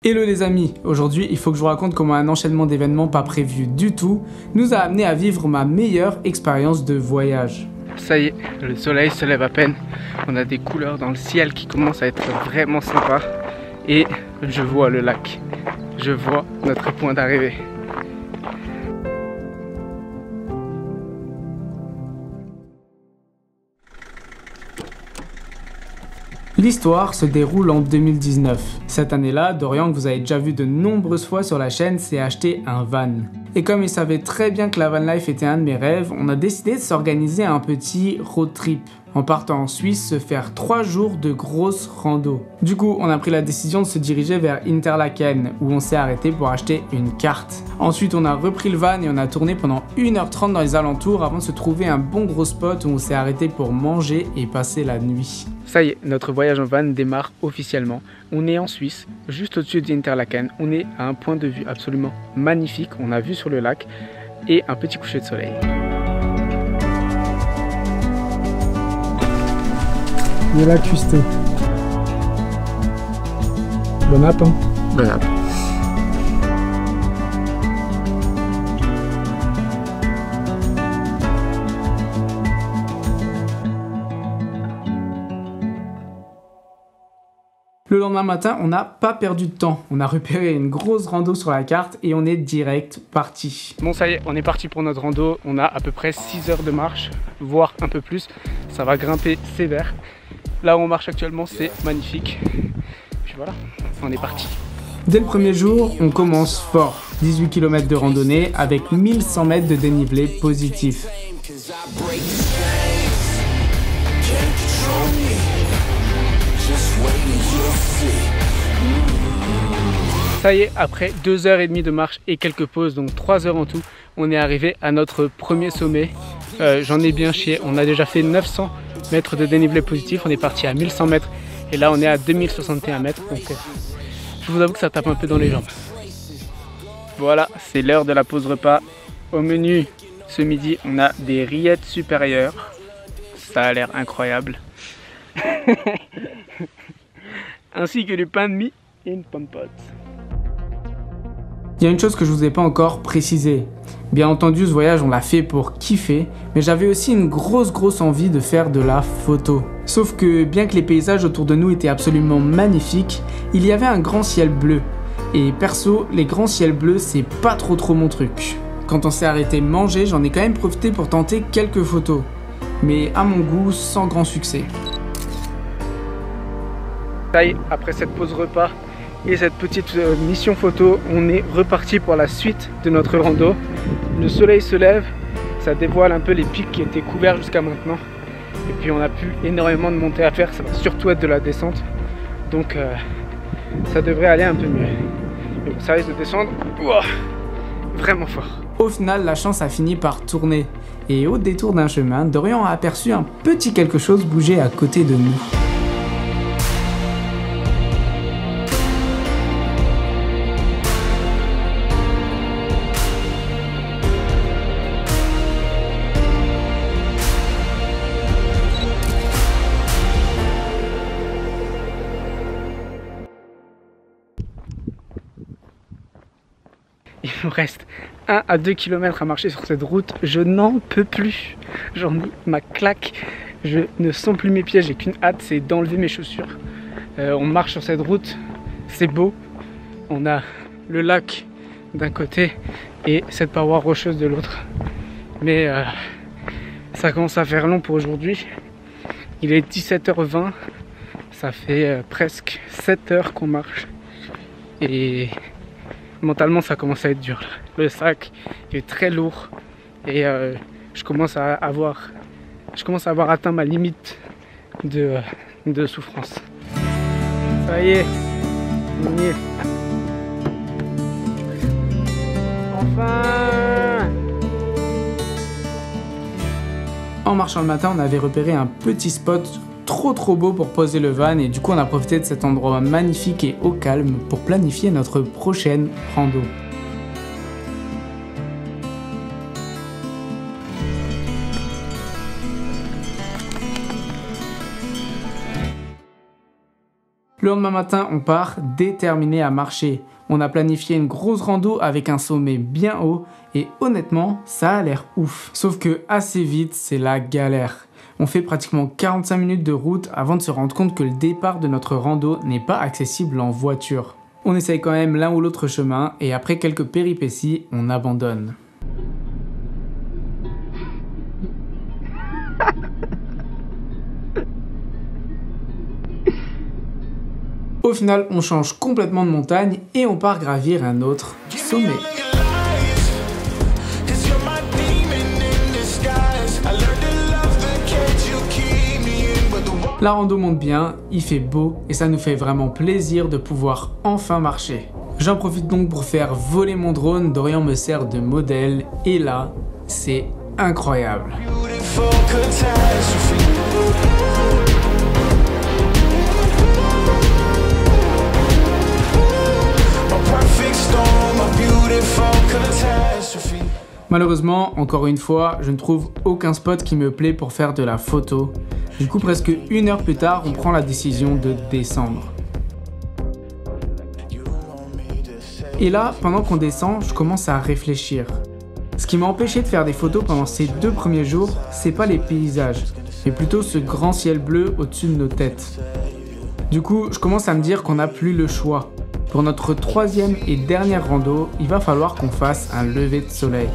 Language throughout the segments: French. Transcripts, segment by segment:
Hello les amis, aujourd'hui il faut que je vous raconte comment un enchaînement d'événements pas prévus du tout nous a amené à vivre ma meilleure expérience de voyage. Ça y est, le soleil se lève à peine, on a des couleurs dans le ciel qui commencent à être vraiment sympas et je vois le lac, je vois notre point d'arrivée. L'histoire se déroule en 2019. Cette année-là, Dorian, que vous avez déjà vu de nombreuses fois sur la chaîne, s'est acheté un van. Et comme il savait très bien que la van life était un de mes rêves, on a décidé de s'organiser un petit road trip. En partant en Suisse, se faire 3 jours de grosses rando. Du coup, on a pris la décision de se diriger vers Interlaken, où on s'est arrêté pour acheter une carte. Ensuite, on a repris le van et on a tourné pendant 1h30 dans les alentours avant de se trouver un bon gros spot où on s'est arrêté pour manger et passer la nuit. Ça y est, notre voyage en van démarre officiellement. On est en Suisse, juste au-dessus d'Interlaken. On est à un point de vue absolument magnifique. On a vue sur le lac et un petit coucher de soleil. De la custée. Bon app, hein. Bon app. Le lendemain matin, on n'a pas perdu de temps. On a repéré une grosse rando sur la carte et on est direct parti. Bon, ça y est, on est parti pour notre rando. On a à peu près 6 heures de marche, voire un peu plus. Ça va grimper sévère. Là où on marche actuellement, c'est magnifique. Puis voilà, on est parti. Dès le premier jour, on commence fort. 18 km de randonnée avec 1100 mètres de dénivelé positif. Ça y est, après 2h30 de marche et quelques pauses, donc 3 heures en tout, on est arrivé à notre premier sommet. J'en ai bien chié, on a déjà fait 900 mètres de dénivelé positif, on est parti à 1100 mètres et là on est à 2061 mètres, donc je vous avoue que ça tape un peu dans les jambes. Voilà, c'est l'heure de la pause repas. Au menu ce midi, on a des rillettes supérieures, ça a l'air incroyable, ainsi que du pain de mie et une pomme pote. Il y a une chose que je vous ai pas encore précisé. Bien entendu, ce voyage, on l'a fait pour kiffer, mais j'avais aussi une grosse envie de faire de la photo. Sauf que, bien que les paysages autour de nous étaient absolument magnifiques, il y avait un grand ciel bleu. Et perso, les grands ciels bleus, c'est pas trop mon truc. Quand on s'est arrêté manger, j'en ai quand même profité pour tenter quelques photos. Mais à mon goût, sans grand succès. Ça y est, après cette pause repas et cette petite mission photo, on est reparti pour la suite de notre rando. Le soleil se lève, ça dévoile un peu les pics qui étaient couverts jusqu'à maintenant. Et puis on a plus énormément de montées à faire, ça va surtout être de la descente. Donc ça devrait aller un peu mieux. Mais bon, ça risque de descendre vraiment fort. Au final, la chance a fini par tourner. Et au détour d'un chemin, Dorian a aperçu un petit quelque chose bouger à côté de nous. Il nous reste 1 à 2 km à marcher sur cette route. Je n'en peux plus. J'en ai ma claque. Je ne sens plus mes pieds. J'ai qu'une hâte, c'est d'enlever mes chaussures. On marche sur cette route. C'est beau. On a le lac d'un côté et cette paroi rocheuse de l'autre. Mais ça commence à faire long pour aujourd'hui. Il est 17h20. Ça fait presque 7 heures qu'on marche. Et mentalement ça commence à être dur là. Le sac est très lourd et je commence à avoir atteint ma limite de souffrance. Ça y est, on y est. Enfin! En marchant le matin, on avait repéré un petit spot trop beau pour poser le van et du coup on a profité de cet endroit magnifique et au calme pour planifier notre prochaine rando. Le lendemain matin, on part déterminé à marcher. On a planifié une grosse rando avec un sommet bien haut et honnêtement, ça a l'air ouf. Sauf que assez vite, c'est la galère. On fait pratiquement 45 minutes de route avant de se rendre compte que le départ de notre rando n'est pas accessible en voiture. On essaye quand même l'un ou l'autre chemin et après quelques péripéties, on abandonne. Au final, on change complètement de montagne et on part gravir un autre sommet. La rando monte bien, il fait beau et ça nous fait vraiment plaisir de pouvoir enfin marcher. J'en profite donc pour faire voler mon drone, Dorian me sert de modèle et là, c'est incroyable. Malheureusement, encore une fois, je ne trouve aucun spot qui me plaît pour faire de la photo. Du coup, presque 1 heure plus tard, on prend la décision de descendre. Et là, pendant qu'on descend, je commence à réfléchir. Ce qui m'a empêché de faire des photos pendant ces 2 premiers jours, c'est pas les paysages, mais plutôt ce grand ciel bleu au-dessus de nos têtes. Du coup, je commence à me dire qu'on n'a plus le choix. Pour notre 3e et dernière rando, il va falloir qu'on fasse un lever de soleil.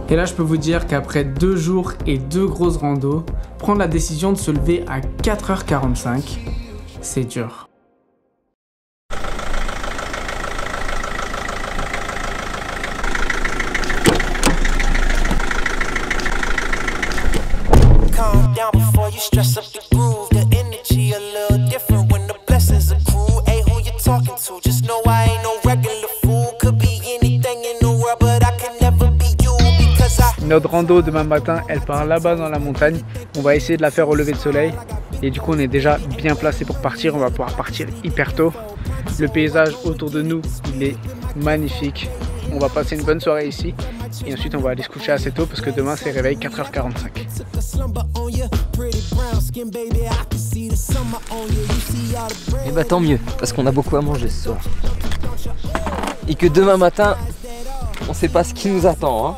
Et là, je peux vous dire qu'après 2 jours et 2 grosses randos, prendre la décision de se lever à 4h45, c'est dur. Notre rando demain matin, elle part là-bas dans la montagne. On va essayer de la faire au lever de soleil. Et du coup, on est déjà bien placé pour partir. On va pouvoir partir hyper tôt. Le paysage autour de nous, il est magnifique. On va passer une bonne soirée ici. Et ensuite, on va aller se coucher assez tôt parce que demain, c'est réveil 4h45. Et bah tant mieux, parce qu'on a beaucoup à manger ce soir. Et que demain matin, on sait pas ce qui nous attend, hein.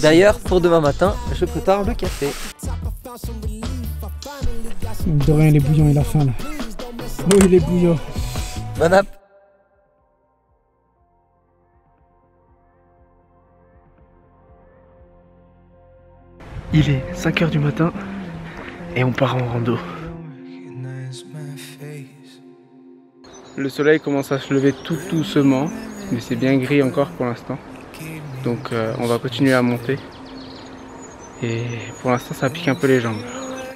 D'ailleurs, pour demain matin, je prépare le café. Dorian, il est bouillant, il a faim là. Oh, il est bouillant. Bon app. Il est 5h du matin et on part en rando. Le soleil commence à se lever tout doucement, mais c'est bien gris encore pour l'instant. Donc on va continuer à monter. Et pour l'instant ça pique un peu les jambes.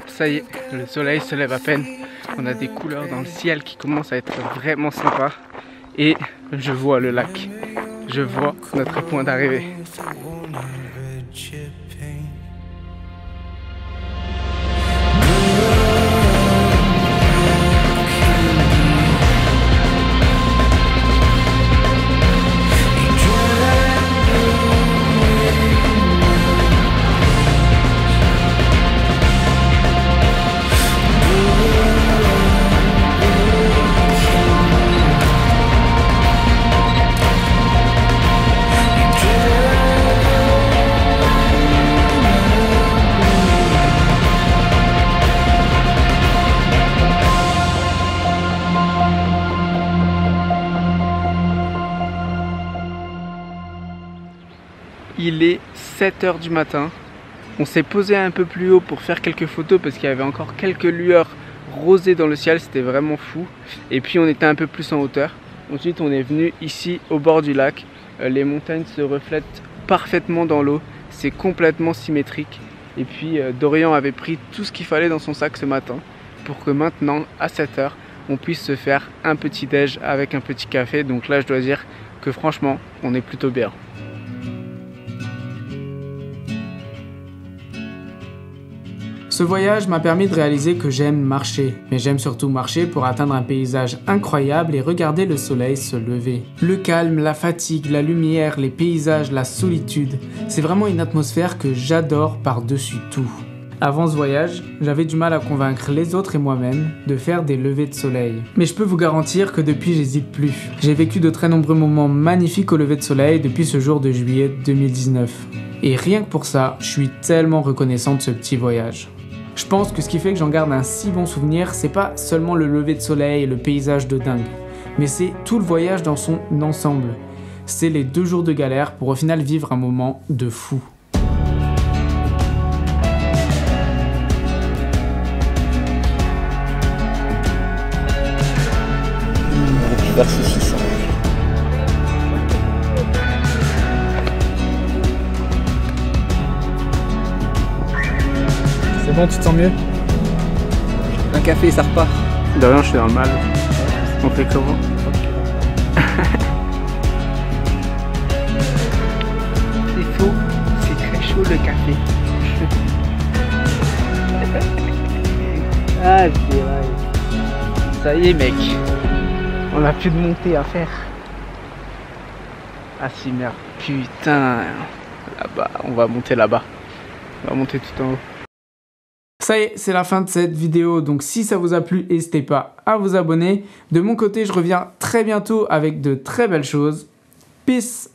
Ça y est, le soleil se lève à peine. On a des couleurs dans le ciel qui commencent à être vraiment sympas. Et je vois le lac. Je vois notre point d'arrivée. Il est 7h du matin. On s'est posé un peu plus haut pour faire quelques photos parce qu'il y avait encore quelques lueurs rosées dans le ciel, c'était vraiment fou. Et puis on était un peu plus en hauteur. Ensuite on est venu ici au bord du lac. Les montagnes se reflètent parfaitement dans l'eau, c'est complètement symétrique. Et puis Dorian avait pris tout ce qu'il fallait dans son sac ce matin pour que maintenant à 7h on puisse se faire un petit déj avec un petit café. Donc là je dois dire que franchement on est plutôt bien. Ce voyage m'a permis de réaliser que j'aime marcher, mais j'aime surtout marcher pour atteindre un paysage incroyable et regarder le soleil se lever. Le calme, la fatigue, la lumière, les paysages, la solitude, c'est vraiment une atmosphère que j'adore par-dessus tout. Avant ce voyage, j'avais du mal à convaincre les autres et moi-même de faire des levées de soleil. Mais je peux vous garantir que depuis, j'hésite plus. J'ai vécu de très nombreux moments magnifiques au lever de soleil depuis ce jour de juillet 2019. Et rien que pour ça, je suis tellement reconnaissant de ce petit voyage. Je pense que ce qui fait que j'en garde un si bon souvenir, c'est pas seulement le lever de soleil et le paysage de dingue, mais c'est tout le voyage dans son ensemble. C'est les 2 jours de galère pour au final vivre un moment de fou. Vers saucisse. C'est bon, tu te sens mieux? Un café, ça repart. De rien, je suis dans le mal. On fait comment? C'est faux, c'est très chaud le café. Ah, c'est vrai. Ça y est, mec. On n'a plus de montée à faire. Ah si, merde. Putain. Là-bas, on va monter là-bas. On va monter tout en haut. Ça y est, c'est la fin de cette vidéo, donc si ça vous a plu, n'hésitez pas à vous abonner. De mon côté, je reviens très bientôt avec de très belles choses. Peace!